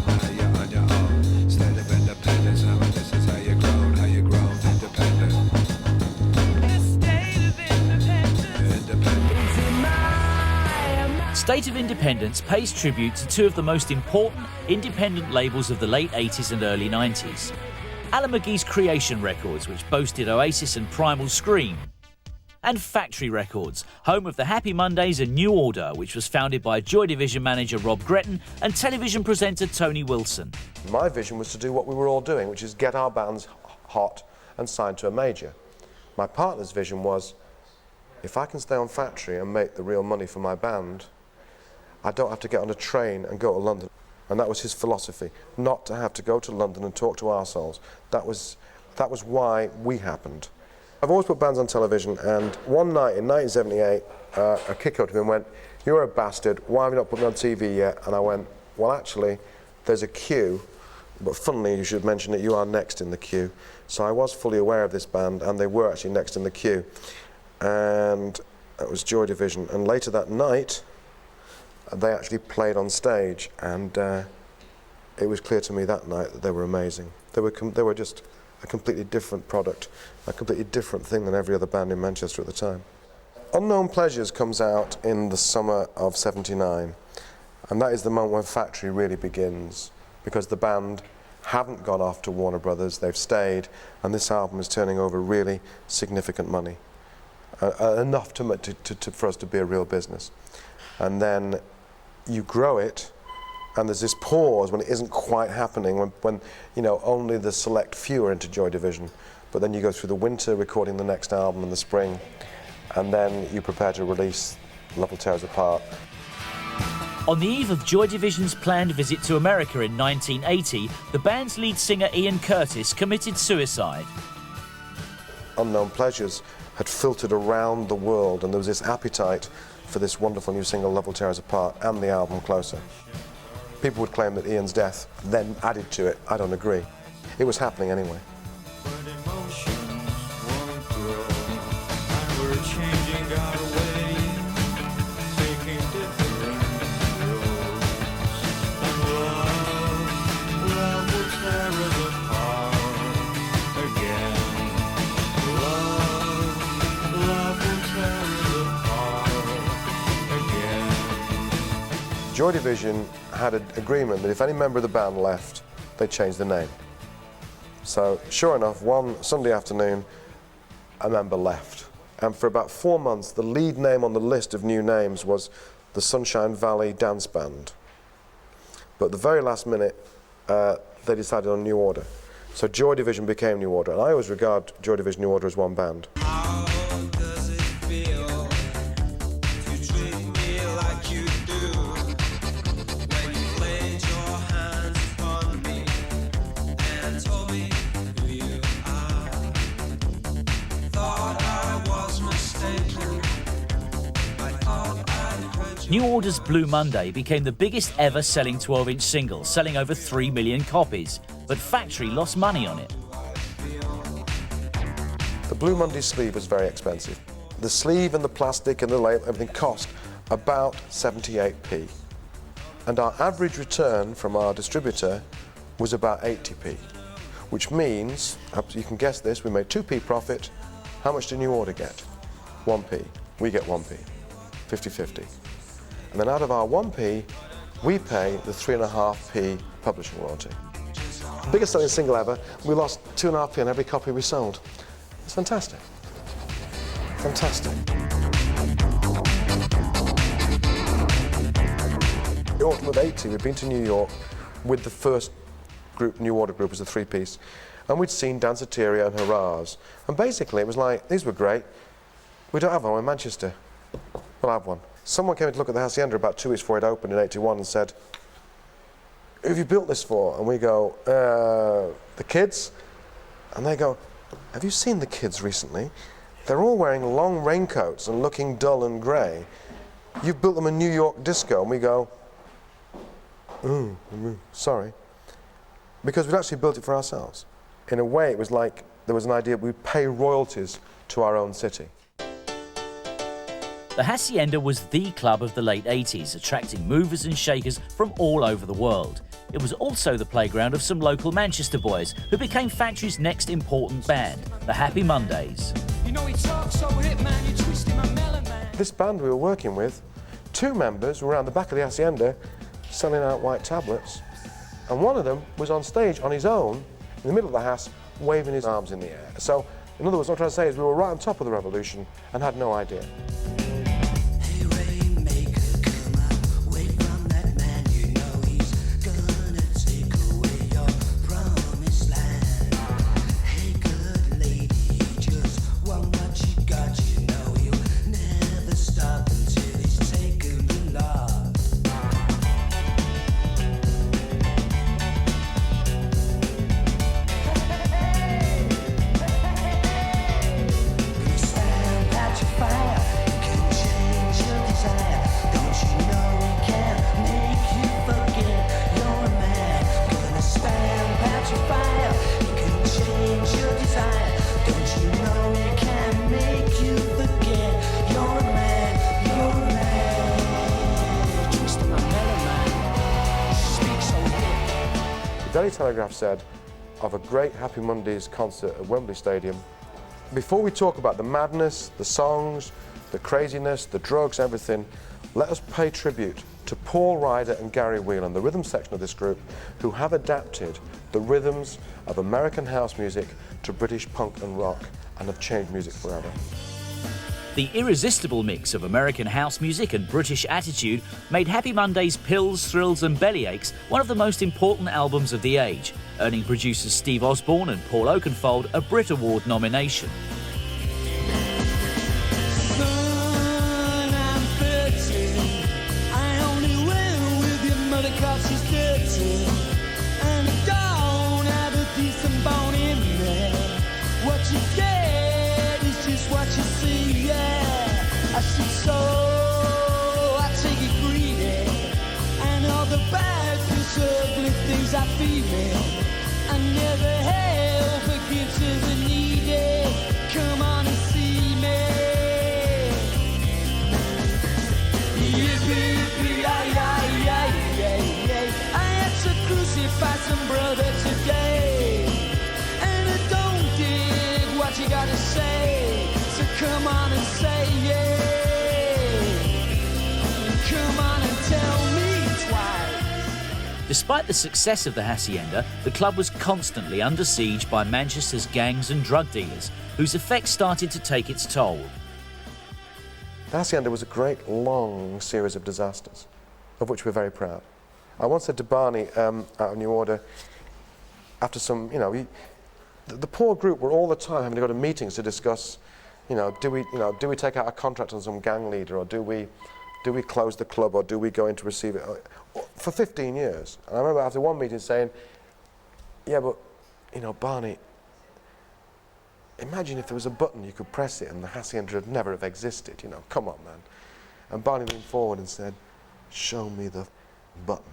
now you're on your own. State of independence, now this is how you grow independent. The state of independence. State of Independence pays tribute to two of the most important independent labels of the late 80s and early 90s. Alan McGee's Creation Records, which boasted Oasis and Primal Scream, and Factory Records, home of the Happy Mondays and New Order, which was founded by Joy Division manager Rob Gretton and television presenter Tony Wilson. My vision was to do what we were all doing, which is get our bands hot and signed to a major. My partner's vision was, if I can stay on Factory and make the real money for my band, I don't have to get on a train and go to London. And that was his philosophy, not to have to go to London and talk to arseholes. That was why we happened. I've always put bands on television, and one night in 1978, a kick out to me and went, "You're a bastard, why have you not put me on TV yet?" And I went, "Well, actually, there's a queue, but funnily you should mention that you are next in the queue." So I was fully aware of this band, and they were actually next in the queue. And it was Joy Division, and later that night, they actually played on stage, and it was clear to me that night that they were amazing. They were just a completely different product, a completely different thing than every other band in Manchester at the time. Unknown Pleasures comes out in the summer of '79, and that is the moment when Factory really begins, because the band haven't gone off to Warner Brothers, they've stayed, and this album is turning over really significant money, enough for us to be a real business. And then you grow it, and there's this pause when it isn't quite happening, when you know, only the select few are into Joy Division. But then you go through the winter recording the next album in the spring, and then you prepare to release Love Will Tear Us Apart. On the eve of Joy Division's planned visit to America in 1980, the band's lead singer Ian Curtis committed suicide. Unknown Pleasures had filtered around the world, and there was this appetite for this wonderful new single, Love Will Tear Us Apart, and the album Closer. People would claim that Ian's death then added to it. I don't agree. It was happening anyway. Joy Division had an agreement that if any member of the band left, they'd change the name. So, sure enough, one Sunday afternoon, a member left. And for about 4 months, the lead name on the list of new names was the Sunshine Valley Dance Band. But at the very last minute, they decided on New Order. So Joy Division became New Order, and I always regard Joy Division New Order as one band. New Order's Blue Monday became the biggest ever selling 12-inch single, selling over 3 million copies, but Factory lost money on it. The Blue Monday sleeve was very expensive. The sleeve and the plastic and the label, everything cost about 78p. And our average return from our distributor was about 80p, which means, you can guess this, we made 2p profit. How much did New Order get? 1p. We get 1p, 50-50. And then out of our 1p, we pay the 3.5p publishing royalty. Biggest selling single ever, we lost 2.5p on every copy we sold. It's fantastic. Fantastic. The autumn of '80, we'd been to New York with the first group, New Order group, as a three-piece, and we'd seen Danceteria and Hurrahs. And basically it was like, these were great. We don't have one in Manchester. We'll have one. Someone came to look at the Hacienda about 2 weeks before it opened in '81 and said, "Who have you built this for?" And we go, "The kids." And they go, "Have you seen the kids recently? They're all wearing long raincoats and looking dull and grey. You've built them a New York disco." And we go, sorry. Because we'd actually built it for ourselves. In a way, it was like there was an idea we'd pay royalties to our own city. The Hacienda was the club of the late 80s, attracting movers and shakers from all over the world. It was also the playground of some local Manchester boys who became Factory's next important band, the Happy Mondays. You know he talks so hip, man, you twist him a melon, man. This band we were working with, 2 members were around the back of the hacienda selling out white tablets, and one of them was on stage on his own in the middle of the house waving his arms in the air. So, in other words, what I'm trying to say is we were right on top of the revolution and had no idea. Hey Rainmaker, come away from that man. You know he's gonna take away your promised land. Hey good lady, he just want what you got. You know he'll never stop until he's taken the lot. Stand at your fire, you can change your desire. Don't you know he can make you forget you're a man? Gonna stand at your fire, you can change your desire. Don't you know he can make you forget you're a man? You're a man. Twist my melon, man. Speak so hip. The Daily Telegraph said of a great Happy Mondays concert at Wembley Stadium, before we talk about the madness, the songs, the craziness, the drugs, everything, let us pay tribute to Paul Ryder and Gary Whelan, the rhythm section of this group, who have adapted the rhythms of American house music to British punk and rock and have changed music forever. The irresistible mix of American house music and British attitude made Happy Mondays' Pills, Thrills and Bellyaches one of the most important albums of the age, earning producers Steve Osborne and Paul Oakenfold a Brit Award nomination. Son, I'm 13. I only went with your mother 'cause she's dirty. And I don't have a decent bone in me. What you get is just what you see, yeah. I said so, I take it greedy. And all the bad, things, ugly things I feel me. I never help against the needy. Come on and see me. Yippee, yippee, ay, ay, ay, ay, ay. I had to crucify some brother today. And I don't dig what you gotta say. So come on and say yeah. Come on and tell me twice. Despite the success of the Hacienda, the club was constantly under siege by Manchester's gangs and drug dealers, whose effects started to take its toll. The Hacienda was a great long series of disasters, of which we're very proud. I once said to Barney out of New Order, after some, the poor group were all the time having to go to meetings to discuss, do we take out a contract on some gang leader, or do we close the club, or do we go in to receive it? For 15 years. And I remember after one meeting saying, yeah, but, Barney, imagine if there was a button you could press it and the Hacienda would never have existed, come on, man. And Barney leaned forward and said, show me the button.